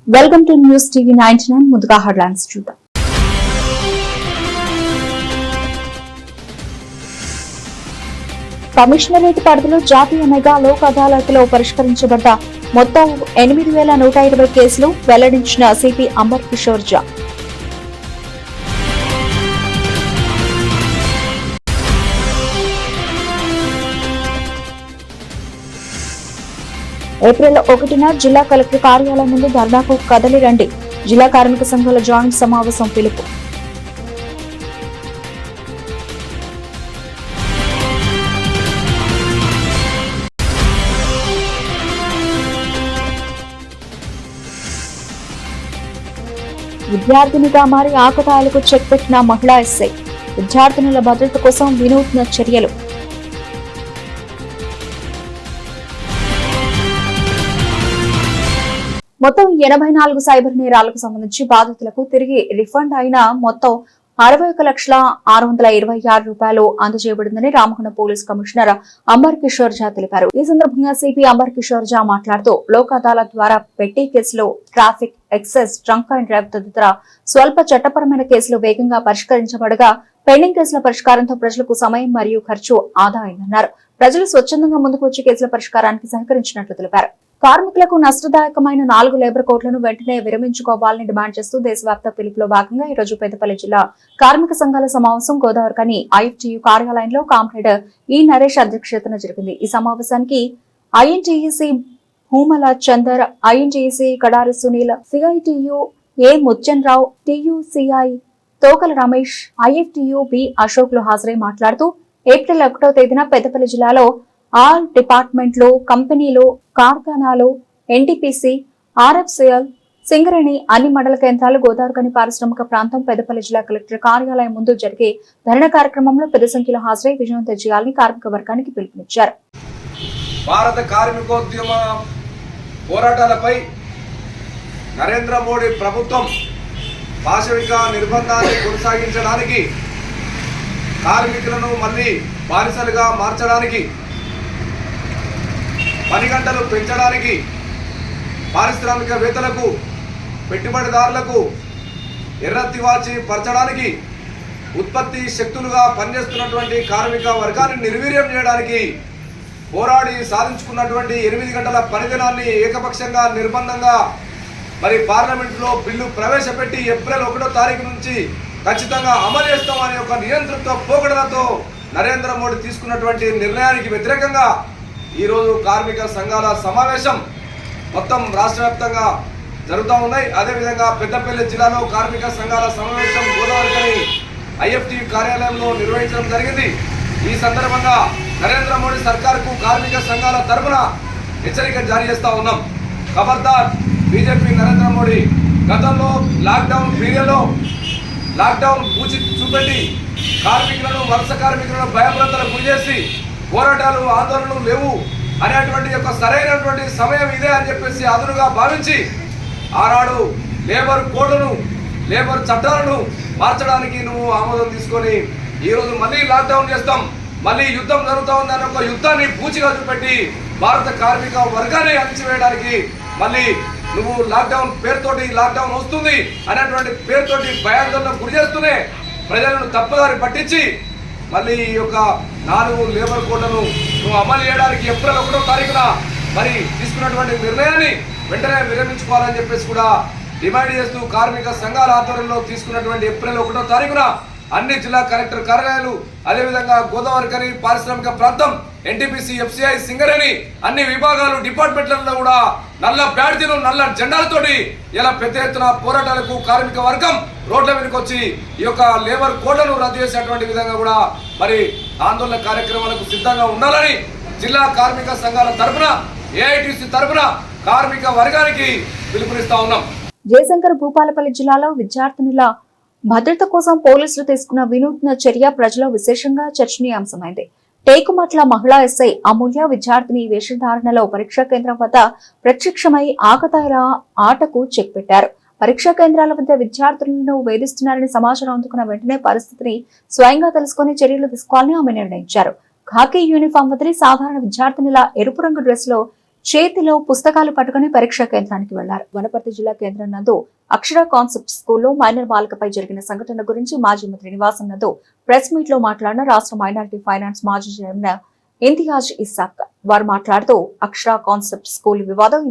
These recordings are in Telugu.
వెల్కమ్ టు న్యూస్ టీవీ 99 ముందుగా హెడ్లైన్స్ చూద్దాం. కమిషనరేట్ పరిధిలో జాతీయ మెగా లోక్ అదాలత్లో పరిష్కరించబడ్డ మొత్తం 8,120 కేసులు వెల్లడించిన సిపి అంబర్ కిషోర్ ఝా. ఏప్రిల్ 1న జిల్లా కలెక్టర్ కార్యాలయం ముందు ధర్నాకు కదలి రండి. జిల్లా కార్మిక సంఘాల జాయింట్ సమావేశం పిలుపు. విద్యార్థినిగా మారి ఆకతాయిలకు చెక్ పెట్టిన మహిళా ఎస్ఐ. విద్యార్థినుల భద్రత కోసం వినూత్న చర్యలు. మొత్తం 84 సైబర్ నేరాలకు సంబంధించి బాధితులకు తిరిగి రిఫండ్ అయిన మొత్తం 61,626,000 రూపాయలు అందజేయబడిందని రామగుండం పోలీస్ కమిషనర్ అంబర్ కిషోర్ ఝా తెలిపారు. ఈ సందర్భంగా సిపి అంబర్ కిషోర్ ఝా మాట్లాడుతూ లోక్ అదాలత్ ద్వారా పెట్టి కేసులు, traffic, excise, drunk and drive తదితర స్వల్ప చట్టపరమైన కేసులు వేగంగా పరిష్కరించబడగా పెండింగ్ కేసుల పరిష్కారంతో ప్రజలకు సమయం మరియు ఖర్చు ఆదా అయిందన్నారు. ప్రజలు స్వచ్ఛందంగా ముందుకు వచ్చి కేసుల పరిష్కారానికి సహకరించినట్లు తెలిపారు. కార్మికులకు నష్టదాయకమైన 4 లేబర్ కోడ్లను వెంటనే విరమించుకోవాలని డిమాండ్ చేస్తూ దేశవ్యాప్త పిలుపులో భాగంగా ఈ రోజు పెద్దపల్లి జిల్లా కార్మిక సంఘాల సమావేశం గోదావరికని ఐఎఫ్టియు కార్యాలయంలో కామ్రేడ్ ఈ నరేష్ అధ్యక్షతన జరిగింది. ఈ సమావేశానికి INTUC Bhumala Chandar, INTUC Kadari Sunil, CITU A Muchan Rao, TUCI Tokala Ramesh, IFTU B Ashok లు హాజరై మాట్లాడుతూ ఏప్రిల్ 1వ తేదీన పెద్దపల్లి జిల్లాలో ఆల్ డిపార్ట్మెంట్లు, కంపెనీలు, కార్ఖానాలు, ఎన్టీపీసీ, ఆర్ఎఫ్సిఎల్, సింగరేణి అన్ని మండల కేంద్రాలు, గోదావరికని పారిశ్రామిక ప్రాంతం, పెద్దపల్లి జిల్లా కలెక్టర్ కార్యాలయం ముందు జరిగే ధరణ కార్యక్రమంలో పెద్ద సంఖ్యలో హాజరై విజయవంతం చేయాలని కార్మిక వర్గానికి పిలుపునిచ్చారు. భారత కార్మికోద్యమ పోరాటాలపై నరేంద్ర మోడీ ప్రభుత్వం పాశవిక నిర్బంధాన్ని కొనసాగించడానికి, కార్మికులను మళ్ళీ బానిసలుగా మార్చడానికి, పని గంటలు పెంచడానికి, పారిశ్రామికవేత్తలకు, పెట్టుబడిదారులకు ఎర్రతివాచి పరచడానికి, ఉత్పత్తి శక్తులుగా పనిచేస్తున్నటువంటి కార్మిక వర్గాన్ని నిర్వీర్యం చేయడానికి పోరాడి సాధించుకున్నటువంటి 8 గంటల పనిదినాన్ని ఏకపక్షంగా నిర్బంధంగా మరి పార్లమెంట్లో బిల్లు ప్రవేశపెట్టి ఏప్రిల్ 1వ తారీఖు నుంచి ఖచ్చితంగా అమలు చేస్తామనే ఒక నియంత్రిత పోకడలతో నరేంద్ర మోడీ తీసుకున్నటువంటి నిర్ణయానికి వ్యతిరేకంగా ఈరోజు కార్మిక సంఘాల సమావేశం మొత్తం రాష్ట్ర వ్యాప్తంగా జరుగుతూ ఉన్నాయి. అదేవిధంగా పెద్దపల్లి జిల్లాలో కార్మిక సంఘాల సమావేశం గోదావరికని ఐఎఫ్టి కార్యాలయంలో నిర్వహించడం జరిగింది. ఈ సందర్భంగా నరేంద్ర మోడీ సర్కార్కు కార్మిక సంఘాల తరఫున హెచ్చరిక జారీ చేస్తూ ఉన్నాం. ఖబర్దార్ బీజేపీ నరేంద్ర మోడీ గతంలో లాక్డౌన్ పీరియడ్లో లాక్డౌన్ పూచి చూపెట్టి కార్మికులను, వలస కార్మికులను భయభ్రాంతులకు గురి చేసి పోరాటాలు, ఆందోళనలు లేవు అనేటువంటి యొక్క సరైనటువంటి సమయం ఇదే అని చెప్పేసి అదునుగా భావించి ఆనాడు లేబర్ కోడ్లను, లేబర్ చట్టాలను మార్చడానికి నువ్వు ఆమోదం తీసుకొని ఈరోజు మళ్ళీ లాక్డౌన్ చేస్తాం, మళ్ళీ యుద్ధం జరుగుతూ ఉందని ఒక యుద్ధాన్ని పూచిగా చూపెట్టి భారత కార్మిక వర్గాన్ని అణిచివేయడానికి మళ్ళీ నువ్వు లాక్డౌన్ పేరుతోటి లాక్డౌన్ వస్తుంది అనేటువంటి పేరుతోటి భయాందోళనకు గురి చేస్తూనే ప్రజలను తప్పుదారి పట్టించి మళ్ళీ ఈ యొక్క 4 లేబర్ కోడ్లను నువ్వు అమలు చేయడానికి ఏప్రిల్ 1వ తారీఖున మరి తీసుకున్నటువంటి నిర్ణయాన్ని వెంటనే విరమించుకోవాలని చెప్పేసి కూడా డిమాండ్ చేస్తూ కార్మిక సంఘాల ఆధ్వర్యంలో తీసుకున్నటువంటి ఏప్రిల్ 1వ తారీఖున అన్ని జిల్లా కలెక్టర్ కార్యాలయాలు, అదేవిధంగా గోదావరికని పారిశ్రామిక ప్రాంతం, ఎన్టీపీసీ, ఎఫ్సిఐ, సింగరేణి అన్ని విభాగాలు, డిపార్ట్మెంట్లలో కూడా నల్ల బ్యాడ్జీలు, నల్ల జెండాలతోటి ఇలా పెద్ద ఎత్తున పోరాటాలకు కార్మిక వర్గం రోడ్ల మీదకి వచ్చి ఈ యొక్క లేబర్ కోడ్లను రద్దు చేసేటువంటి విధంగా కూడా మరి ఆందోళన కార్యక్రమాలకు సిద్ధంగా ఉండాలని జిల్లా కార్మిక సంఘాల తరఫున, ఏఐటీసీ తరఫున కార్మిక వర్గానికి పిలుపునిస్తా ఉన్నాం. జయశంకర్ భూపాలపల్లి జిల్లాలో విద్యార్థినుల భద్రత కోసం పోలీసులు తీసుకున్న వినూత్న చర్య ప్రజల్లో విశేషంగా చర్చనీయాంశమైంది. టేకుమట్ల మహిళా ఎస్ఐ అమూల్య విద్యార్థిని వేషధారణలో పరీక్షా కేంద్రం వద్ద ప్రత్యక్షమై ఆకతాయిల ఆటకు చెక్ పెట్టారు. పరీక్షా కేంద్రాల వద్ద విద్యార్థులను వేధిస్తున్నారని సమాచారం అందుకున్న వెంటనే పరిస్థితిని స్వయంగా తెలుసుకుని చర్యలు తీసుకోవాలని ఆమె నిర్ణయించారు. ఖాకీ యూనిఫామ్ వదిలి సాధారణ విద్యార్థినిలా ఎరుపు రంగు డ్రెస్ లో చేతిలో పుస్తకాలు పట్టుకుని పరీక్షా కేంద్రానికి వెళ్లారు. వనపర్తి జిల్లా కేంద్రం నందు అక్షర కాన్సెప్ట్ స్కూల్లో మైనర్ బాలికపై జరిగిన సంఘటన గురించి మాజీ మంత్రి నివాసం నందు ప్రెస్ మీట్ లో మాట్లాడిన రాష్ట్ర మైనారిటీ ఫైనాన్స్ మాజీ చైర్మన్ ఇంతియాజ్ ఇస్సాక్. వారు మాట్లాడుతూ అక్షర కాన్సెప్ట్ స్కూల్ వివాదం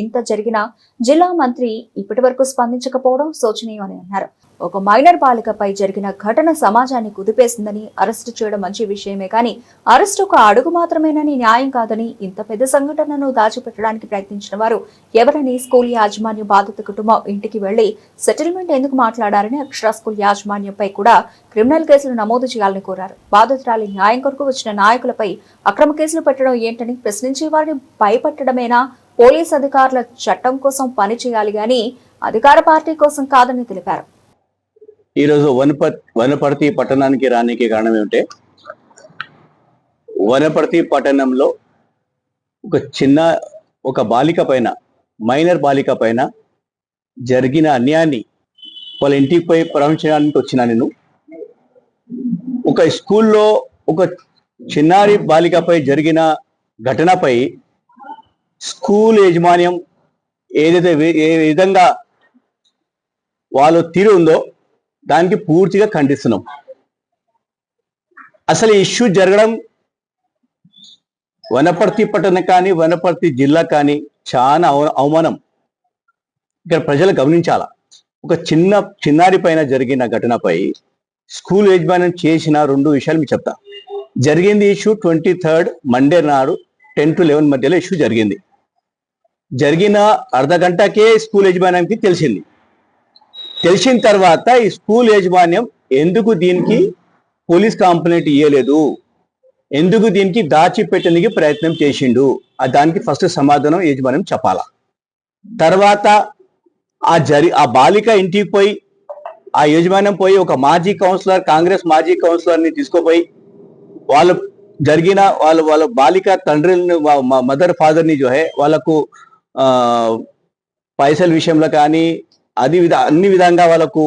ఇంత జరిగిన జిల్లా మంత్రి ఇప్పటి వరకు స్పందించకపోవడం శోచనీయమని అన్నారు. ఒక మైనర్ బాలికపై జరిగిన ఘటన సమాజాన్ని కుదిపేసిందని, అరెస్టు చేయడం మంచి విషయమే కానీ అరెస్టు ఒక అడుగు మాత్రమేనని, న్యాయం కాదని, ఇంత పెద్ద సంఘటనను దాచిపెట్టడానికి ప్రయత్నించిన వారు ఎవరని స్కూల్ యాజమాన్యం బాధిత కుటుంబం ఇంటికి వెళ్లి సెటిల్మెంట్ ఎందుకు మాట్లాడారని అక్షర స్కూల్ యాజమాన్యంపై కూడా క్రిమినల్ కేసులు నమోదు చేయాలని కోరారు. బాధితురాలి న్యాయం కొరకు వచ్చిన నాయకులపై అక్రమ కేసులు పెట్టడం ఏంటని ప్రశ్నించే వారిని భయపెట్టడమేనా? పోలీస్ అధికారుల చట్టం కోసం పని చేయాలి గాని అధికార పార్టీ కోసం కాదని తెలిపారు. ఈరోజు వనపర్తి పట్టణానికి రానికి కారణం ఏమిటంటే, వనపర్తి పట్టణంలో ఒక బాలిక పైన, మైనర్ బాలిక పైన జరిగిన అన్యాయాన్ని వాళ్ళ ఇంటికి పోయి పరామర్శించడానికి వచ్చిన నేను ఒక స్కూల్లో ఒక చిన్నారి బాలికపై జరిగిన ఘటనపై స్కూల్ యాజమాన్యం ఏదైతే ఏ విధంగా వాళ్ళు తీరు ఉందో దానికి పూర్తిగా ఖండిస్తున్నాం. అసలు ఈ ఇష్యూ జరగడం వనపర్తి పట్టణం కానీ వనపర్తి జిల్లా కానీ చాలా అవమానం. ఇక్కడ ప్రజలు గమనించాల. ఒక చిన్నారి పైన జరిగిన ఘటనపై స్కూల్ యాజమాన్యం చేసిన 2 విషయాలు మీకు చెప్తా. జరిగింది ఇష్యూ 23rd మండే నాడు 10 to 11 మధ్యలో ఇష్యూ జరిగింది. జరిగిన అర్ధ గంటకే స్కూల్ యాజమాన్యానికి తెలిసిన తర్వాత ఈ స్కూల్ యాజమాన్యం ఎందుకు దీనికి పోలీస్ కంప్లైంట్ ఇవ్వలేదు, ఎందుకు దీనికి దాచిపెట్టడానికి ప్రయత్నం చేసిండు, దానికి ఫస్ట్ సమాధానం యాజమాన్యం చెప్పాలా. తర్వాత ఆ బాలిక ఇంటికి పోయి ఆ యాజమాన్యం పోయి ఒక మాజీ కౌన్సిలర్, కాంగ్రెస్ మాజీ కౌన్సిలర్ని తీసుకుపోయి వాళ్ళ బాలిక తండ్రిని, మదర్ ఫాదర్ని వాళ్ళకు పైసల విషయంలో కానీ అన్ని విధంగా వాళ్ళకు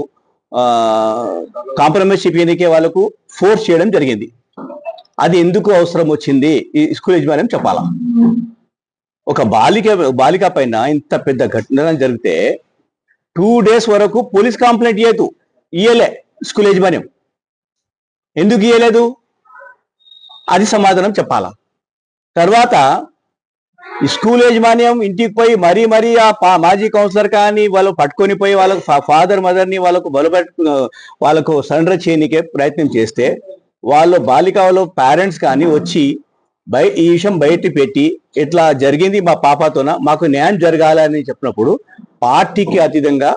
కాంప్రమైజ్ చేయడానికి వాళ్ళకు ఫోర్స్ చేయడం జరిగింది. అది ఎందుకు అవసరం వచ్చింది ఈ స్కూల్ యాజమాన్యం చెప్పాలా. ఒక బాలిక పైన ఇంత పెద్ద ఘటన జరిగితే 2 days వరకు పోలీస్ కంప్లైంట్ ఇయ్యలే స్కూల్ యాజమాన్యం. ఎందుకు ఇయ్యలేదు, అది సమాధానం చెప్పాలా. తర్వాత స్కూల్ యాజమాన్యం ఇంటికి పోయి మరీ ఆ మాజీ కౌన్సిలర్ కానీ వాళ్ళు పట్టుకొని పోయి వాళ్ళకు ఫాదర్ మదర్ని వాళ్ళకు సరెండర్ చేయనికే ప్రయత్నం చేస్తే బాలిక పేరెంట్స్ కానీ వచ్చి ఈ విషయం బయట పెట్టి ఇట్లా జరిగింది మా పాపతోన, మాకు న్యాయం జరగాలని చెప్పినప్పుడు పార్టీకి అతీతంగా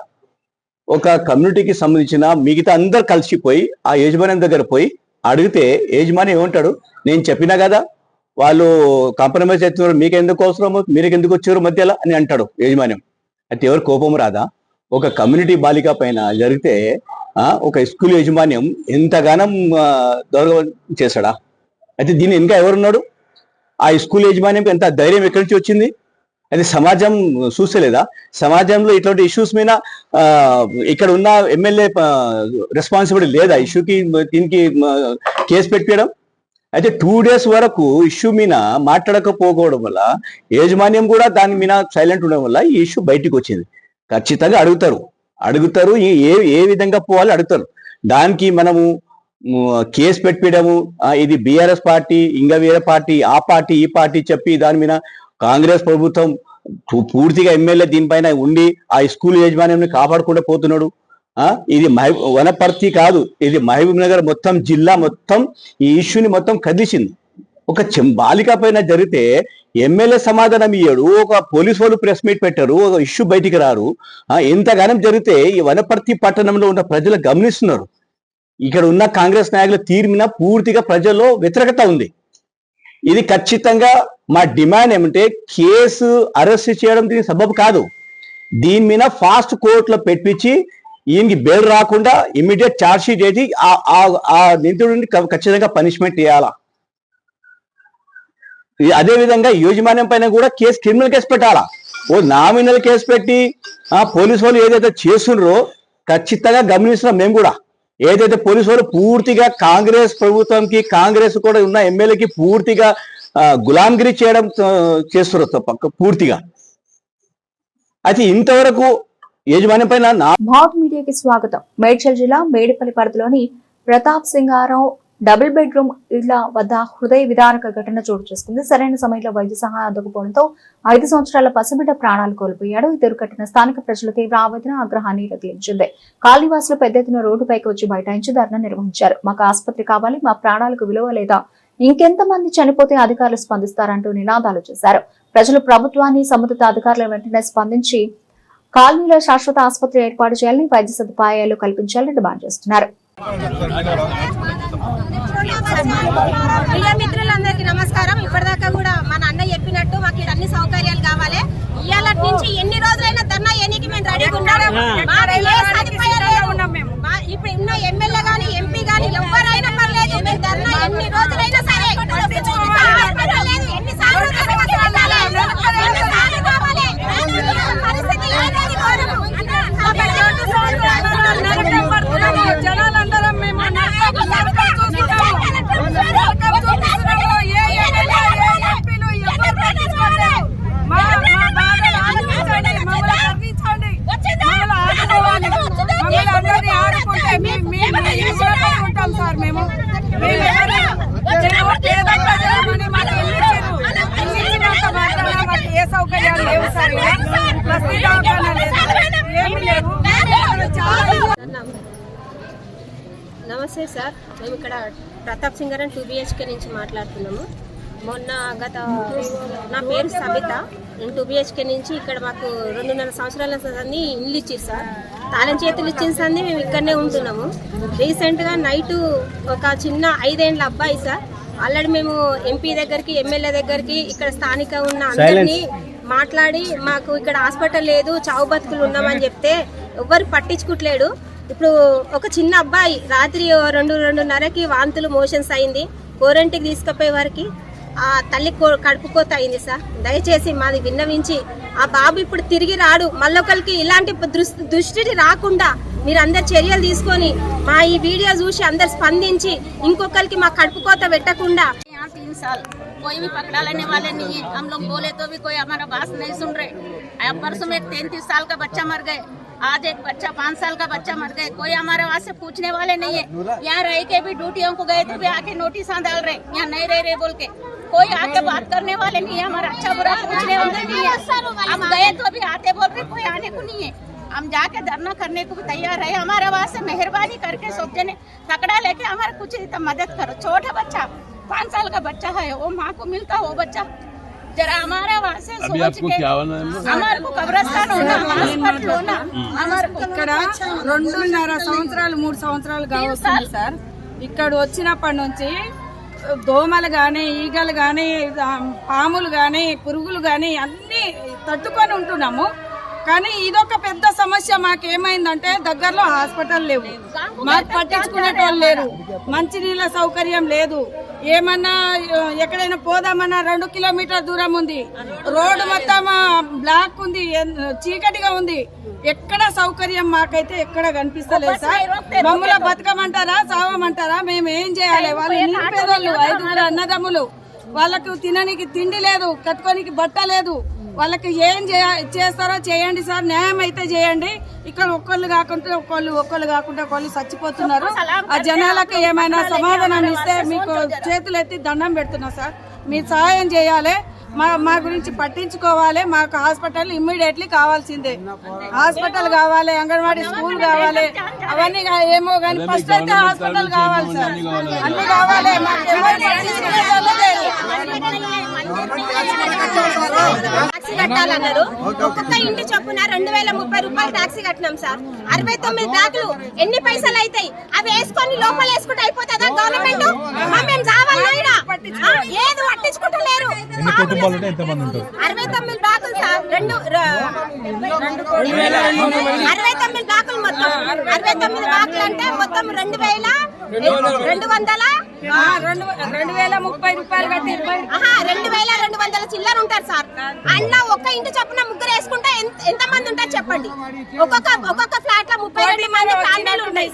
ఒక కమ్యూనిటీకి సంబంధించిన మిగతా అందరు కలిసిపోయి ఆ యాజమాన్యం దగ్గర పోయి అడిగితే యాజమాన్యం ఏమంటాడు, నేను చెప్పినా కదా వాళ్ళు కాంప్రమైజ్ అవుతున్నారు, మీకు ఎందుకు అవసరమో, మీరు ఎందుకు వచ్చారు మధ్యలో అని అంటాడు యాజమాన్యం. అయితే ఎవరు కోపం రాదా? ఒక కమ్యూనిటీ బాలిక పైన జరిగితే ఒక స్కూల్ యాజమాన్యం ఎంతగానం గౌరవం చేశాడా? అయితే దీన్ని ఇంకా ఎవరున్నాడు? ఆ స్కూల్ యాజమాన్యం ఎంత ధైర్యం ఎక్కడి నుంచి వచ్చింది? అది సమాజం చూసలేదా? సమాజంలో ఇట్లాంటి ఇష్యూస్ మీద ఇక్కడ ఉన్న ఎమ్మెల్యే రెస్పాన్సిబిలిటీ లేదా ఇష్యూకి, దీనికి కేసు పెట్టడం? అయితే 2 days వరకు ఇష్యూ మీద మాట్లాడకపోవడం వల్ల యాజమాన్యం కూడా దాని మీద సైలెంట్ ఉండడం వల్ల ఈ ఇష్యూ బయటికి వచ్చింది. ఖచ్చితంగా అడుగుతారు ఏ విధంగా పోవాలి అడుగుతారు. దానికి మనము కేసు పెట్టడము, ఇది బీఆర్ఎస్ పార్టీ, ఇంకా వేరే పార్టీ, ఆ పార్టీ ఈ పార్టీ చెప్పి దాని మీద కాంగ్రెస్ ప్రభుత్వం పూర్తిగా ఎమ్మెల్యే దీనిపైన ఉండి ఆ స్కూల్ యాజమాన్యాన్ని కాపాడుకుంటూ పోతున్నాడు. ఇది వనపర్తి కాదు, ఇది మహబూబ్ నగర్ మొత్తం జిల్లా మొత్తం ఈ ఇష్యూని మొత్తం కదిలిసింది. ఒక బాలిక పైన జరిగితే ఎమ్మెల్యే సమాధానం ఇయ్యడు, ఒక పోలీసు వాళ్ళు ప్రెస్ మీట్ పెట్టారు, ఒక ఇష్యూ బయటికి రారు. ఎంతగానం జరిగితే ఈ వనపర్తి పట్టణంలో ఉన్న ప్రజలు గమనిస్తున్నారు. ఇక్కడ ఉన్న కాంగ్రెస్ నాయకుల తీరు మీద పూర్తిగా ప్రజల్లో వ్యతిరేకత ఉంది. ఇది ఖచ్చితంగా మా డిమాండ్ ఏమంటే, కేసు అరెస్ట్ చేయడం దీనికి సబబు కాదు. దీని మీద ఫాస్ట్ కోర్టులో పెట్టించి ఈయనకి బెయిల్ రాకుండా ఇమ్మీడియట్ ఛార్జ్ షీట్ వేసి ఆ నిందితుడిని ఖచ్చితంగా పనిష్మెంట్ చేయాలా. అదే విధంగా యాజమాన్యం పైన కూడా క్రిమినల్ కేసు పెట్టాలా. నామినల్ కేసు పెట్టి పోలీసు వాళ్ళు ఏదైతే చేస్తున్నారో ఖచ్చితంగా గమనిస్తున్నాం మేము కూడా. ఏదైతే పోలీసు వాళ్ళు పూర్తిగా కాంగ్రెస్ ప్రభుత్వంకి, కాంగ్రెస్ కూడా ఉన్న ఎమ్మెల్యేకి పూర్తిగా గులాంగిరి చేయడం చేస్తున్నారు పక్క పూర్తిగా. అయితే ఇంతవరకు యజమాని పైన భారత్ మీడియాకి స్వాగతం. మేడ్చల్ జిల్లా మేడిపల్లి పరిధిలోని ప్రతాప్ సింగారావు డబుల్ బెడ్రూమ్ ఇళ్ల వద్ద హృదయ విదారక ఘటన చోటు చేసుకుంది. సరైన సమయంలో వైద్య సహాయం అందకపోవడంతో 5 సంవత్సరాల పసిబిడ్డ ప్రాణాలు కోల్పోయాడు. ఈ దుర్ఘటన స్థానిక ప్రజలు తీవ్ర ఆవేదన, ఆగ్రహాన్ని రగిలించింది. కాలనీవాసులు పెద్ద ఎత్తున రోడ్డుపైకి వచ్చి బైఠాయించి ధర్నా నిర్వహించారు. మాకు ఆసుపత్రి కావాలి, మా ప్రాణాలకు విలువ లేదా, ఇంకెంతమంది చనిపోతే అధికారులు స్పందిస్తారంటూ నినాదాలు చేశారు. ప్రజలు ప్రభుత్వాన్ని, సంబంధిత అధికారులు వెంటనే స్పందించి కాలనీలో శాశ్వత ఆసుపత్రి ఏర్పాటు చేయాలని, వైద్య సదుపాయాలు కల్పించాలని డిమాండ్ చేస్తున్నారు. ప్రియ మిత్రులందరికీ నమస్కారం. ఇప్పటిదాకా కూడా మన అన్న చెప్పినట్టు మాకు ఇక్కడ అన్ని సౌకర్యాలు కావాలి. ఇవాళ నుంచి ఎన్ని రోజులైనా ధర్నా ఎన్నికి మేము రెడీగా ఉన్నాము. ఇప్పుడు ఉన్న ఎమ్మెల్యే గాని, ఎంపీ గాని ఎవరైనా పర్లేదు, మేము ధర్నా ఎన్ని రోజులైనా సరే ఎన్నిసార్లు జనాలందరం మేము ఉంటాం సార్. మేము ఏ సౌకర్యాలు లేవు సార్. నమస్తే సార్, మేము ఇక్కడ ప్రతాప్ సింగారం 2 BHK నుంచి మాట్లాడుతున్నాము. మొన్న నా పేరు సబిత, నేను 2 BHK నుంచి ఇక్కడ మాకు 2.5 సంవత్సరాల సంది ఇల్లు ఇచ్చారు సార్. తాళం చేతులు ఇచ్చిన సంది మేము ఇక్కడనే ఉంటున్నాము. రీసెంట్గా నైటు ఒక చిన్న 5 ఏళ్ల అబ్బాయి సార్, ఆల్రెడీ మేము ఎంపీ దగ్గరికి, ఎమ్మెల్యే దగ్గరికి, ఇక్కడ స్థానిక ఉన్న అందరినీ మాట్లాడి మాకు ఇక్కడ హాస్పిటల్ లేదు, చావు బతుకులు ఉన్నామని చెప్తే ఎవ్వరు పట్టించుకోవట్లేడు. ఇప్పుడు ఒక చిన్న అబ్బాయి రాత్రి 2-2:30కి వాంతులు, మోషన్స్ అయింది. కోరంటికి తీసుకుపోయే వారికి ఆ తల్లి కడుపు కోత అయింది సార్. దయచేసి మాది విన్నవించి ఆ బాబు ఇప్పుడు తిరిగి రాడు, మళ్ళొకరికి ఇలాంటి దృష్టి రాకుండా మీరు అందరు చర్యలు తీసుకొని మా ఈ వీడియో చూసి అందరు స్పందించి ఇంకొకరికి మా కడుపు కోత పెట్టకుండా. 3 साल कोई भी पकड़ा लेने वाले नहीं है. हम लोग बोले तो भी कोई हमारा बात नहीं सुन रहे. परसों में 33 साल का बच्चा मर गए, आज एक बच्चा 5 साल का बच्चा मर गए. कोई हमारे वहाँ से पूछने वाले नहीं है. यहाँ रह के भी ड्यूटियों को गए तो भी आके नोटिस डाल रहे, यहाँ नहीं रह रहे बोल के. कोई आके बात करने वाले नहीं है, हमारा अच्छा बुरा पूछने वाले नहीं है. हम गए तो भी आते बोल रहे, कोई आने को नहीं है. हम जाके धरना करने को भी तैयार है. हमारे वहाँ से मेहरबानी करके सब जने पकड़ा लेके हमारा कुछ मदद करो. छोटा बच्चा 5 साल का बच्चा है, वो माँ को मिलता वो बच्चा. जरा हमारा वहाँ से सोच के हमारे को कब्रस्तान होना, హాస్పిటల్ होना, हमारे को ఇక్కడ 2.5 సంవత్సరాలు 3 సంవత్సరాలు కావస్తుంది సార్. ఇక్కడ వచ్చినప్పటి నుంచి దోమలు గాని, ఈగలు గాని, పాములు గాని, పురుగులు గాని అన్ని తట్టుకొని ఉంటున్నాము. కానీ ఇదొక పెద్ద సమస్య. మాకేమైందంటే దగ్గరలో హాస్పిటల్ లేవు, మాకు పట్టించుకునేటోళ్ళు లేరు, మంచినీళ్ళ సౌకర్యం లేదు. ఏమన్నా ఎక్కడైనా పోదామన్నా 2 కిలోమీటర్ దూరం ఉంది. రోడ్డు మొత్తం బ్లాక్ ఉంది, చీకటిగా ఉంది. ఎక్కడ సౌకర్యం మాకైతే ఎక్కడ కనిపిస్తలేదు సార్. మమ్మల్ని బతకమంటారా, సావమంటారా? మేము ఏం చేయాలి? వాళ్ళు నిరుపేదోళ్ళు, 5 అన్నదమ్ములు. వాళ్ళకు తినడానికి తిండి లేదు, కట్టుకోనికి బట్ట లేదు. వాళ్ళకి ఏం చేస్తారో చేయండి సార్, న్యాయం అయితే చేయండి. ఇక్కడ ఒకళ్ళు కాకుండా ఒకళ్ళు చచ్చిపోతున్నారు. ఆ జనాలకు ఏమైనా సమాధానం ఇస్తే మీకు చేతులు ఎత్తి దండం పెడుతున్నా సార్. మీరు సహాయం చేయాలి, మా గురించి పట్టించుకోవాలి. మాకు హాస్పిటల్ ఇమ్మీడియట్లీ కావాల్సిందే. హాస్పిటల్ కావాలి, అంగన్వాడీ స్కూల్ కావాలి, అవన్నీ ఏమో కానీ ఫస్ట్ అయితే హాస్పిటల్ కావాలి సార్. అన్ని కావాలి. మాకు టాక్సీ కట్టాలన్నారు. ఒక్కొక్క ఇంటి చొప్పున 2030 రూపాయలు టాక్సీ కట్టినాం సార్. 69 బ్యాగులు ఎన్ని పైసలు అవుతాయి? అవి వేసుకొని లోపల వేసుకుంటే అయిపోతుందా గవర్నమెంట్? మేము చావాలి, ఏది పట్టించుకుంటలేరు. 69 బ్యాగులు సార్, 69 బ్యాగులు మొత్తం. 69 బ్యాగులు అంటే మొత్తం 2200 2030 రూపాయలు కట్టి 2200 చిల్లర ఉంటారు సార్. అన్న ఒక్క ఇంటి చొప్పున ముగ్గురు వేసుకుంటే ఎంత మంది ఉంటారు చెప్పండి. ఒక్కొక్క ఫ్లాట్ లో 32 మంది ఫ్యామిలీలు ఉంటాయి.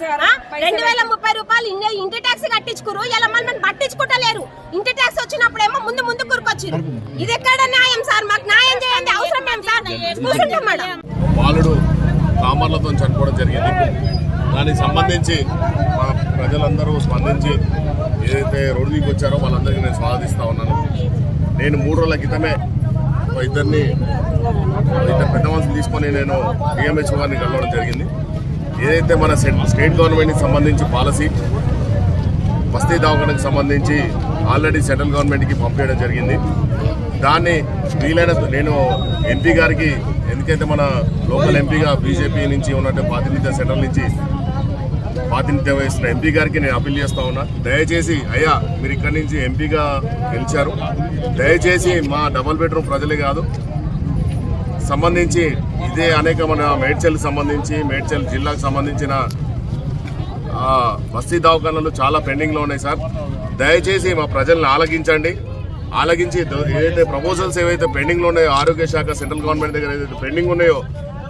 2030 రూపాయలు ఇంటి ట్యాక్స్ కట్టించుకురు. ఇలా మనం పట్టించుకుంటలేరు. ఇంటి ట్యాక్స్ వచ్చినప్పుడేమో ముందు కురుకొచ్చారు. ఇది ఎక్కడ న్యాయం సార్? మాకు న్యాయం చేయండి. అవసరం ఏం సార్? కూర్చుంటాం మేడం. బాలుడు కామర్లతో చనిపోవడం జరిగింది. దానికి సంబంధించి మా ప్రజలందరూ స్పందించి ఏదైతే రోడ్డు మీకు వచ్చారో వాళ్ళందరికీ నేను స్వాగతిస్తూ ఉన్నాను. నేను 3 రోజుల క్రితమే ఇద్దరు పెద్ద మనుషులు తీసుకొని నేను డిఎంహెచ్ గారిని కలవడం జరిగింది. ఏదైతే మన స్టేట్ గవర్నమెంట్కి సంబంధించి పాలసీ బస్తీ దవాఖానకు సంబంధించి ఆల్రెడీ సెంట్రల్ గవర్నమెంట్కి పంపించడం జరిగింది. దాన్ని వీలైన నేను ఎంపీ గారికి, ఎందుకైతే మన లోకల్ ఎంపీగా బీజేపీ నుంచి ఉన్నట్టు ప్రాతినిధ్యం సెంట్రల్ నుంచి ప్రాతినిధ్యం వహిస్తున్న ఎంపీ గారికి నేను అప్పీల్ చేస్తా ఉన్నా. దయచేసి అయ్యా మీరు ఇక్కడి నుంచి ఎంపీగా గెలిచారు, దయచేసి మా డబుల్ బెడ్రూమ్ ప్రజలే కాదు సంబంధించి ఇదే అనేక మన మేడ్చల్కి సంబంధించి మేడ్చల్ జిల్లాకు సంబంధించిన బస్తీ దవాఖానాలు చాలా పెండింగ్లో ఉన్నాయి సార్. దయచేసి మా ప్రజల్ని ఆలగించి ఏదైతే ప్రపోజల్స్ ఏవైతే పెండింగ్లో ఉన్నాయో ఆరోగ్య శాఖ సెంట్రల్ గవర్నమెంట్ దగ్గర ఏదైతే పెండింగ్ ఉన్నాయో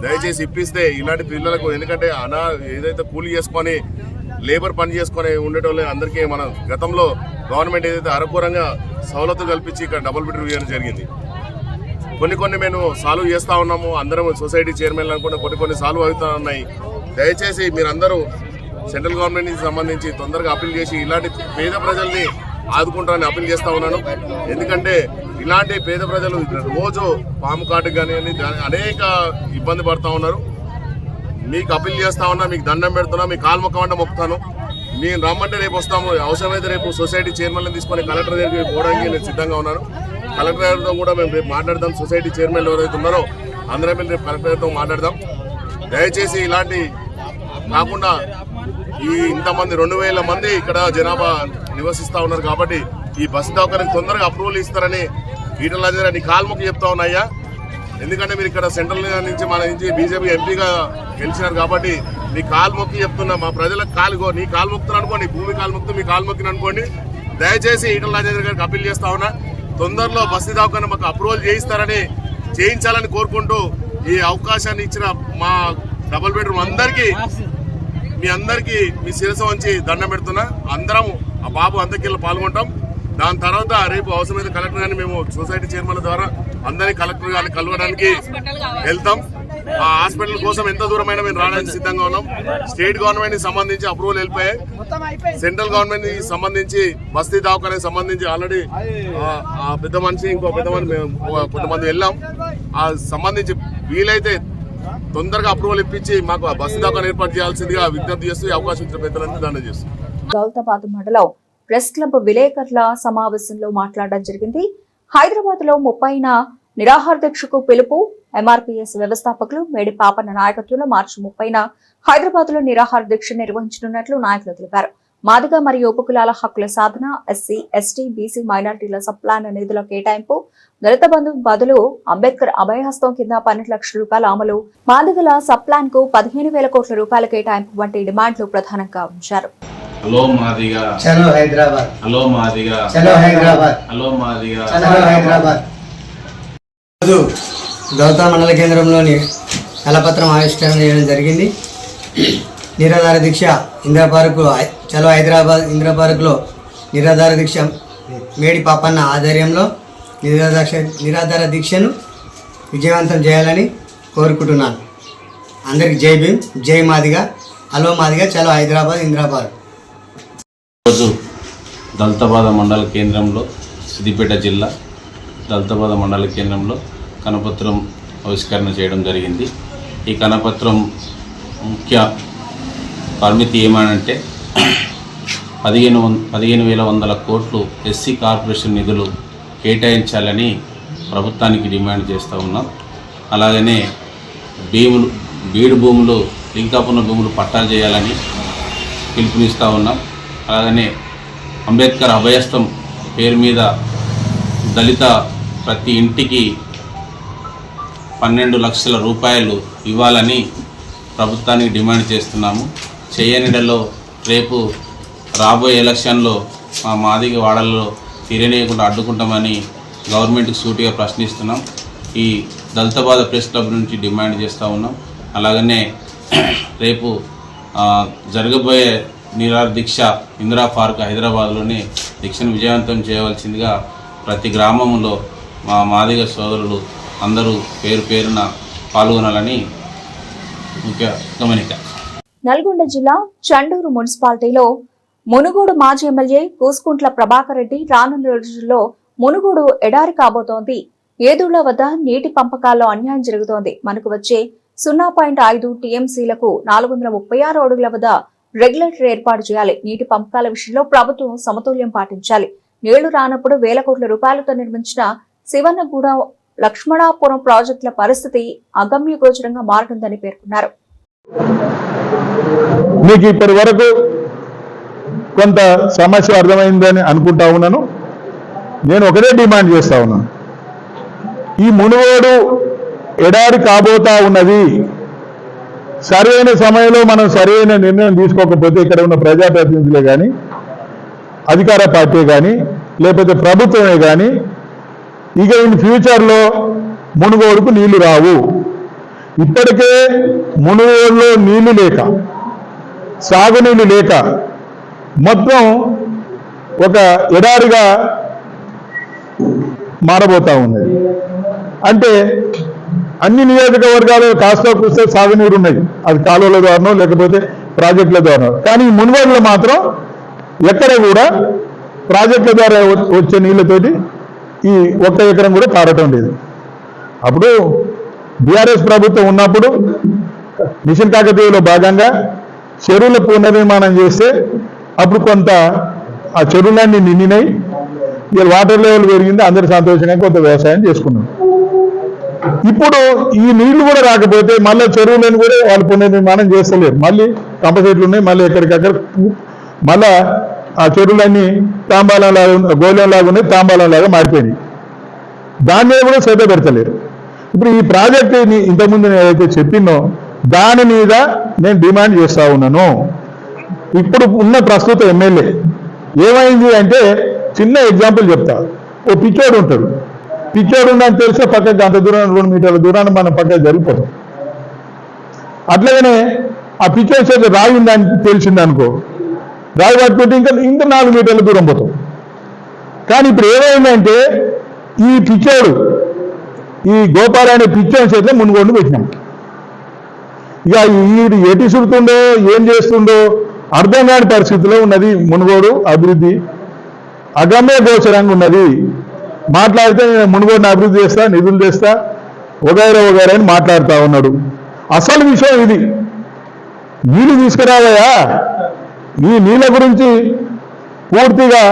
దయచేసి ఇప్పిస్తే ఇలాంటి పిల్లలకు, ఎందుకంటే ఏదైతే కూలీ చేసుకొని లేబర్ పని చేసుకొని ఉండేటోళ్ళే అందరికీ మన గతంలో గవర్నమెంట్ ఏదైతే అరకూరంగా సవలతులు కల్పించి ఇక్కడ డబుల్ బెడ్రూమ్ ఇవ్వడం జరిగింది. కొన్ని మేము సాల్వ్ చేస్తూ ఉన్నాము. అందరం సొసైటీ చైర్మన్ అనుకుంటే కొన్ని సాల్వ్ అవుతూ ఉన్నాయి. దయచేసి మీరందరూ సెంట్రల్ గవర్నమెంట్కి సంబంధించి తొందరగా అప్పీల్ చేసి ఇలాంటి పేద ప్రజల్ని ఆదుకుంటారని అప్పీల్ చేస్తూ ఉన్నాను. ఎందుకంటే ఇలాంటి పేద ప్రజలు రోజు పాము కాటుకు కానీ అనేక ఇబ్బంది పడుతూ ఉన్నారు. మీకు అప్పీల్ చేస్తా ఉన్నా, మీకు దండం పెడుతున్నా, మీ కాలు మొక్కమంటే మొక్కుతాను. నేను రమ్మంటే రేపు వస్తాము. అవసరమైతే రేపు సొసైటీ చైర్మన్లను తీసుకొని కలెక్టర్ దగ్గరికి పోవడానికి నేను సిద్ధంగా ఉన్నాను. కలెక్టర్ గారితో కూడా మేము రేపు మాట్లాడదాం. సొసైటీ చైర్మన్లు ఎవరైతే ఉన్నారో అందరం వెళ్ళి రేపు కలెక్టర్ గారితో మాట్లాడదాం. దయచేసి ఇలాంటి కాకుండా ఇంతమంది 2000 మంది ఇక్కడ జనాభా నివసిస్తూ ఉన్నారు కాబట్టి ఈ బస్సు దవాఖానకి తొందరగా అప్రూవల్ ఇస్తారని ఈటల రాజేంద్ర నీ కాల్ముఖి చెప్తా ఉన్నాయ్యా. ఎందుకంటే మీరు ఇక్కడ సెంట్రల్ నుంచి మన నుంచి బీజేపీ ఎంపీగా గెలిచినారు కాబట్టి మీ కాల్ముఖి చెప్తున్నా. మా ప్రజలకు నీ కాల్ముక్తులు అనుకోండి, భూమి కాల్ముక్తు మీ కాల్ముఖిని అనుకోండి. దయచేసి ఈటల రాజేంద్ర గారికి అప్పీల్ చేస్తా ఉన్నా, తొందరలో బస్సు దవాఖాన మాకు అప్రూవల్ చేయించాలని కోరుకుంటూ ఈ అవకాశాన్ని ఇచ్చిన మా డబుల్ బెడ్రూమ్ మీ అందరికీ మీ శిరస్సు వంచి దండం పెడుతున్నా. అందరం ఆ బాబు అంత్యక్రియలో పాల్గొంటాం. దాని తర్వాత రేపు అవసరమైతే కలెక్టర్ గారిని మేము సొసైటీ చైర్మన్ల ద్వారా అందరినీ కలెక్టర్ గారిని కలవడానికి వెళ్తాం. ఆ హాస్పిటల్ కోసం ఎంత దూరమైనా మేము రావడానికి సిద్ధంగా ఉన్నాం. స్టేట్ గవర్నమెంట్ కి సంబంధించి అప్రూవల్ వెళ్ళిపోయాయి. సెంట్రల్ గవర్నమెంట్ కి సంబంధించి బస్తీ దవాఖానకి సంబంధించి ఆల్రెడీ ఆ పెద్ద మనిషి ఇంకో పెద్ద మనిషి కొంతమంది వెళ్ళాం. ఆ సంబంధించి వీలైతే తొందరగా అప్రూవల్ ఇప్పించి మాకు బస్సు దవాఖాన ఏర్పాటు చేయాల్సిందిగా విజ్ఞప్తి చేస్తూ అవకాశం ఇచ్చిన పెద్దలందరూ దండం చేస్తాం. దౌలతాబాద్ మండలం ప్రెస్ క్లబ్ విలేకరుల సమావేశంలో మాట్లాడడం జరిగింది. హైదరాబాద్ లో 30న నిరాహార దీక్షకు పిలుపు. ఎంఆర్పీఎస్ వ్యవస్థాపకులు మేడి పాపన్న నాయకత్వంలో మార్చి 30న హైదరాబాద్ లో నిరాహార దీక్ష నిర్వహించనున్నట్లు నాయకులు తెలిపారు. మాదిగ మరియు ఉపకులాల హక్కుల సాధన, ఎస్సీ, ఎస్టీ, బీసీ, మైనారిటీల సప్లాన్ నిధుల కేటాయింపు, దళిత బంధు బదులు అంబేద్కర్ అభయహస్తం కింద 12 లక్షల రూపాయల అమలు, మాదిగల సప్లాన్ కు 15,000 కోట్ల రూపాయల కేటాయింపు వంటి డిమాండ్లు ప్రధానంగా ఉంచారు. హలో మాదిగా, చలో హైదరాబాద్, హలో మాదిగా, చలో హైదరాబాద్, హలో మాదిగా, చలో హైదరాబాద్. గౌతమ మండల కేంద్రంలోని కలపత్రం ఆవిష్కరణ చేయడం జరిగింది. నిరాధార దీక్ష ఇందిరా పార్కు, చలో హైదరాబాద్ ఇందిరా పార్కులో నిరాధార దీక్ష మేడి పాపన్న ఆధ్వర్యంలో నిరాధార దీక్షను విజయవంతం చేయాలని కోరుకుంటున్నాను. అందరికి జై భీమ్, జై మాదిగా, హలో మాదిగా, చలో హైదరాబాద్ ఇందిరా పార్క్. ఈరోజు దళితాబాద్ మండల కేంద్రంలో, సిద్దిపేట జిల్లా దళితాబాద్ మండల కేంద్రంలో కనపత్రం ఆవిష్కరణ చేయడం జరిగింది. ఈ కనపత్రం ముఖ్య పరిమితి ఏమనంటే 15,100 కోట్లు ఎస్సీ కార్పొరేషన్ నిధులు కేటాయించాలని ప్రభుత్వానికి డిమాండ్ చేస్తూ ఉన్నాం. అలాగనే బీడు భూములు, లింకాపున్న భూములు పట్టాలు చేయాలని పిలుపునిస్తూ ఉన్నాం. అలాగనే అంబేద్కర్ అభయహస్తం పేరు మీద దళిత ప్రతి ఇంటికి 12 లక్షల రూపాయలు ఇవ్వాలని ప్రభుత్వానికి డిమాండ్ చేస్తున్నాము. చేయనిడలో రేపు రాబోయే ఎలక్షన్లో మా మాదిగ వాడల్లో తిరగనీయకుండా అడ్డుకుంటామని గవర్నమెంట్కి సూటిగా ప్రశ్నిస్తున్నాం. ఈ దళిత బాధ ప్రెస్ క్లబ్ నుంచి డిమాండ్ చేస్తూ ఉన్నాం. అలాగనే రేపు జరగబోయే నిరాహార దీక్ష ఇందిరా పార్క్ హైదరాబాద్లోనే దీక్షను విజయవంతం చేయవలసిందిగా ప్రతి గ్రామంలో మా మాదిగ సోదరులు అందరూ పేరు పేరున పాల్గొనాలని ముఖ్య గమనిక. నల్గొండ జిల్లా చండూరు మున్సిపాలిటీలో మునుగోడు మాజీ ఎమ్మెల్యే కూసుకుంట్ల ప్రభాకర్ రెడ్డి రానున్న రోజుల్లో మునుగోడు ఎడారి కాబోతోంది. ఏదూళ్ల వద్ద నీటి పంపకాల్లో అన్యాయం జరుగుతోంది. మనకు వచ్చే 0.5 టీఎంసీలకు 436 అడుగుల వద్ద రెగ్యులేటర్ ఏర్పాటు చేయాలి. నీటి పంపకాల విషయంలో ప్రభుత్వం సమతుల్యం పాటించాలి. నీళ్లు రానప్పుడు వేల కోట్ల రూపాయలతో నిర్మించిన శివన్నగూడ లక్ష్మణాపురం ప్రాజెక్టుల పరిస్థితి అగమ్య గోచరంగా మారుతుందని పేర్కొన్నారు. మీకు ఇప్పటి వరకు కొంత సమస్య అర్థమైందని అనుకుంటా ఉన్నాను. నేను ఒకటే డిమాండ్ చేస్తా ఉన్నాను. ఈ మునుగోడు ఎడారి కాబోతా ఉన్నది. సరైన సమయంలో మనం సరైన నిర్ణయం తీసుకోకపోతే ఇక్కడ ఉన్న ప్రజాప్రతినిధులే కానీ, అధికార పార్టీ కానీ, లేకపోతే ప్రభుత్వమే కానీ ఇక ఇన్ ఫ్యూచర్లో మునుగోడుకు నీళ్లు రావు. ఇప్పటికే మునుగోడులో నీళ్లు లేక, సాగునీళ్లు లేక మొత్తం ఒక ఎడారిగా మారబోతా ఉన్నది. అంటే అన్ని నియోజకవర్గాలు కాస్త కూస్తే సాగునీరు ఉన్నాయి, అది కాలువల ద్వారానో లేకపోతే ప్రాజెక్టుల ద్వారానో. కానీ మునుగోడులో మాత్రం ఎక్కడ కూడా ప్రాజెక్టుల ద్వారా వచ్చే నీళ్లతోటి ఈ 1 ఎకరం కూడా పారటం లేదు. అప్పుడు బీఆర్ఎస్ ప్రభుత్వం ఉన్నప్పుడు మిషన్ కాకతీయలో భాగంగా చెరువుల పునర్నిర్మాణం చేస్తే అప్పుడు కొంత ఆ చెరువులన్నీ నిండినాయి. ఇక వాటర్ లెవెల్ పెరిగింది, అందరూ సంతోషంగా కొంత వ్యవసాయం చేసుకున్నాం. ఇప్పుడు ఈ నీళ్లు కూడా రాకపోతే మళ్ళీ చెరువులను కూడా వాళ్ళు పునర్నిర్మాణం చేస్తలేరు. మళ్ళీ కంపసెట్లు ఉన్నాయి, మళ్ళీ ఎక్కడికక్కడ మళ్ళా ఆ చెరువులన్నీ తాంబాలం లాగా, గోళం లాగా ఉన్నాయి, తాంబాలం లాగా మారిపోయినాయి. దాని మీద కూడా శ్రద్ధ పెడతలేరు. ఇప్పుడు ఈ ప్రాజెక్ట్ ఇంతకుముందు నేను ఏదైతే చెప్పినో దాని మీద నేను డిమాండ్ చేస్తా ఉన్నాను. ఇప్పుడు ఉన్న ప్రస్తుత ఎమ్మెల్యే ఏమైంది అంటే, చిన్న ఎగ్జాంపుల్ చెప్తా. ఓ పిచ్చోడు ఉంటాడు, పిచ్చోడు ఉందని తెలిస్తే పక్కకి అంత దూరం 2 మీటర్ల దూరాన్ని మనం పక్కకి జరిగిపోతాం. అట్లాగనే ఆ పిచ్చోడు చేత రాయి ఉందని తెలిసిందనుకో, రాయి పట్టుకుంటే ఇంకా 4 మీటర్ల దూరం పోతాం. కానీ ఇప్పుడు ఏమైందంటే ఈ పిచ్చోడు, ఈ గోపాల్ అనే పిచ్చోడు చేతిలో మునుగోడు పెట్టినాం. ఇక వీడు ఎటు చుడుతుండో ఏం చేస్తుండో అర్థం కాని పరిస్థితిలో ఉన్నది. మునుగోడు అభివృద్ధి అగమ్య గోచరంగా ఉన్నది. మాట్లాడితే నేను మునుగోడుని అభివృద్ధి చేస్తా, నిధులు చేస్తా, వగైరా వగైరా అని మాట్లాడుతూ ఉన్నాడు. అసలు విషయం ఇది. నీళ్ళు తీసుకురావయా, ఈ నీళ్ళ గురించి పూర్తిగా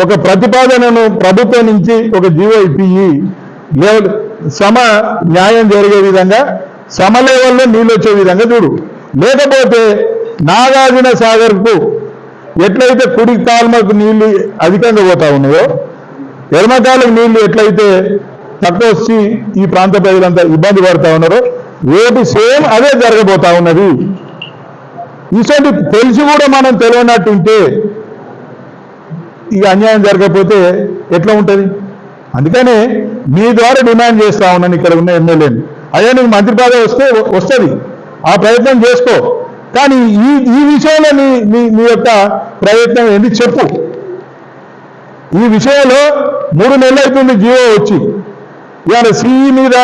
ఒక ప్రతిపాదనను ప్రభుత్వం నుంచి ఒక జీవో ఇప్పియి, న్యాయం జరిగే విధంగా సమలేవల్లో నీళ్ళు వచ్చే విధంగా చూడు. లేకపోతే నాగార్జున సాగర్కు ఎట్లయితే కుడి కాల్మకు నీళ్లు అధికంగా పోతా ఉన్నాయో, ఎడమకాలకు నీళ్లు ఎట్లయితే తక్కువ వచ్చి ఈ ప్రాంత ప్రజలంతా ఇబ్బంది పడతా ఉన్నారో, రేపు సేమ్ అదే జరగబోతా ఉన్నది. ఇటువంటి తెలిసి కూడా మనం తెలియనట్టుంటే ఈ అన్యాయం జరగకపోతే ఎట్లా ఉంటుంది? అందుకనే మీ ద్వారా డిమాండ్ చేస్తా ఉన్నాను ఇక్కడ ఉన్న ఎమ్మెల్యేని, అయ్యా నీకు మంత్రి పదవి వస్తుంది, ఆ ప్రయత్నం చేసుకో. కానీ ఈ విషయంలో మీ యొక్క ప్రయత్నం ఏంటి చెప్పు. ఈ విషయంలో 3 నెలలు అవుతుంది జీవో వచ్చి, ఇవాళ సిఈ మీద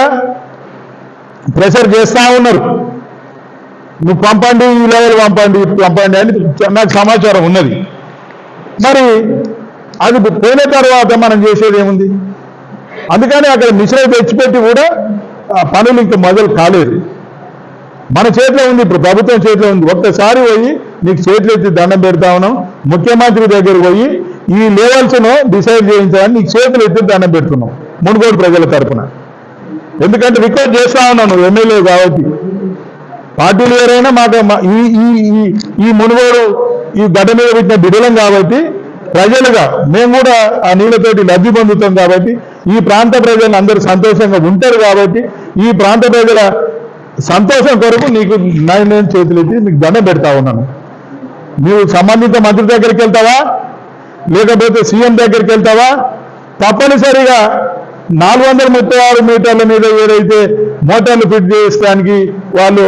ప్రెషర్ చేస్తూ ఉన్నారు. నువ్వు పంపండి, ఈ లెవెల్ పంపండి అని నాకు సమాచారం ఉన్నది. మరి అది పోయిన తర్వాత మనం చేసేది ఏముంది? అందుకని అక్కడ మిషన్ తెచ్చిపెట్టి కూడా పనులు ఇంకా మొదలు కాలేదు. మన చేతిలో ఉంది, ఇప్పుడు ప్రభుత్వం చేతిలో ఉంది. ఒక్కసారి పోయి నీకు చేతులు ఎత్తి దండం పెడతా ఉన్నాం, ముఖ్యమంత్రి దగ్గర పోయి ఈ లెవెల్స్ను డిసైడ్ చేయించాలని నీకు చేతులు ఎత్తి దండం పెడుతున్నాం మునుగోడు ప్రజల తరఫున. ఎందుకంటే రిక్వెస్ట్ చేస్తా ఉన్నాను, నువ్వు ఎమ్మెల్యే కాబట్టి. పార్టీలు ఎవరైనా మాకు ఈ మునుగోడు ఈ గడ్డ మీద పెట్టిన బిడ్డలం కాబట్టి ప్రజలుగా మేము కూడా ఆ నీళ్ళతోటి లబ్ధి పొందుతాం కాబట్టి, ఈ ప్రాంత ప్రజలు అందరూ సంతోషంగా ఉంటారు కాబట్టి, ఈ ప్రాంత ప్రజల సంతోషం కొరకు నీకు చేతులెత్తి నీకు దండం పెడతా ఉన్నాను. నీవు సంబంధిత మంత్రి దగ్గరికి వెళ్తావా, లేకపోతే సీఎం దగ్గరికి వెళ్తావా? తప్పనిసరిగా 436 మీటర్ల మీద ఏదైతే మోటార్లు ఫిట్ చేయడానికి వాళ్ళు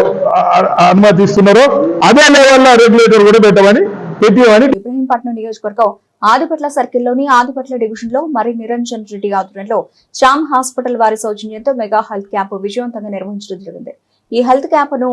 అనుమతిస్తున్నారో అదే లెవెల్లో రెగ్యులేటర్ కూడా పెట్టమని ఇబ్రహీంపట్నం నియోజకవర్గం ఆదిపట్ల సర్కిల్లోని ఆదిపట్ల డివిజన్ లో మరి నిరంజన్ రెడ్డి ఆధ్వర్యంలో చామ్ హాస్పిటల్ వారి సౌజన్యంతో మెగా హెల్త్ క్యాంప్ విజయవంతంగా నిర్వహించడం జరిగింది. ఈ హెల్త్ క్యాంప్ ను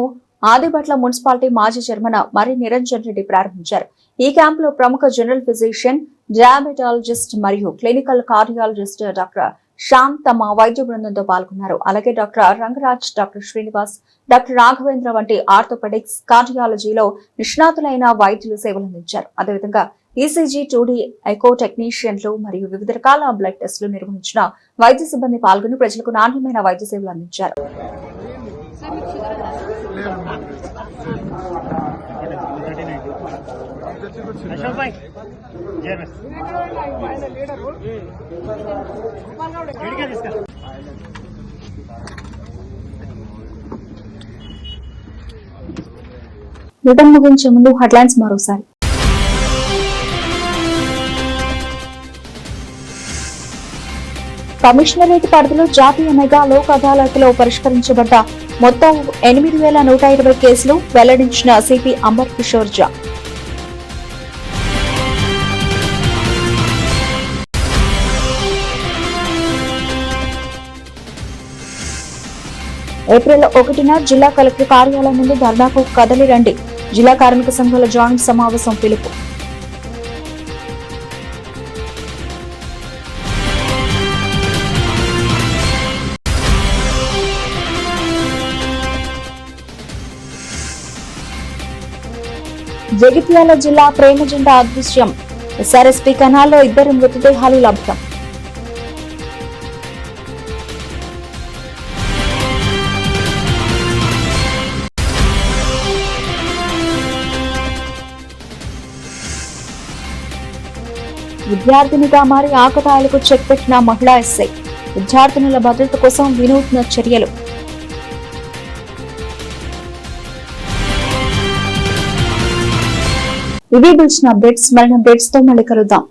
ఆదిపట్ల మున్సిపాలిటీ మాజీ చైర్మన్ మరి నిరంజన్ రెడ్డి ప్రారంభించారు. ఈ క్యాంప్ లో ప్రముఖ జనరల్ ఫిజిషియన్, డయాబెటాలజిస్ట్ మరియు క్లినికల్ కార్డియాలజిస్ట్ డాక్టర్ శ్యామ్ తమ వైద్య బృందంతో పాల్గొన్నారు. అలాగే doctor Rangaraj, doctor Srinivas, doctor Raghavendra వంటి ఆర్థోపెడిక్స్, కార్డియాలజీలో నిష్ణాతులైన వైద్యులు సేవలందించారు. అదేవిధంగా ఈసీజీ, 2D ఎకో టెక్నీషియన్లు మరియు వివిధ రకాల బ్లడ్ టెస్టులు నిర్వహించిన వైద్య సిబ్బంది పాల్గొని ప్రజలకు నాణ్యమైన వైద్య సేవలు అందించారు. బ్రిటన్ ముగించే ముందు హెడ్లైన్స్ మరోసారి. కమిషనరేట్ పరిధిలో జాతీయ మెగా లోక్ అదాలత్ లో పరిష్కరించబడ్డ మొత్తం 8,120 కేసులు వెల్లడించిన సిపి అంబర్ కిషోర్ ఝా. ఏప్రిల్ 1న జిల్లా కలెక్టర్ కార్యాలయం ముందు ధర్నాకు కదలి రండి, జిల్లా కార్మిక సంఘాల జాయింట్ సమావేశం పిలుపు. జగిత్యాల జిల్లా ప్రేమజెండా అదృశ్యం, ఎస్ఆర్ఎస్పీ కెనాల్లో 2 మృతదేహాలు లభ్యం. విద్యార్థినిగా మారి ఆకతాయిలకు చెక్ పెట్టిన మహిళా ఎస్ఐ, విద్యార్థినుల భద్రత కోసం వినూత్న చర్యలు. ఇవి బులెటిన్ అప్డేట్స్. మరిన్ని అప్డేట్స్ తో మళ్ళీ కలుద్దాం.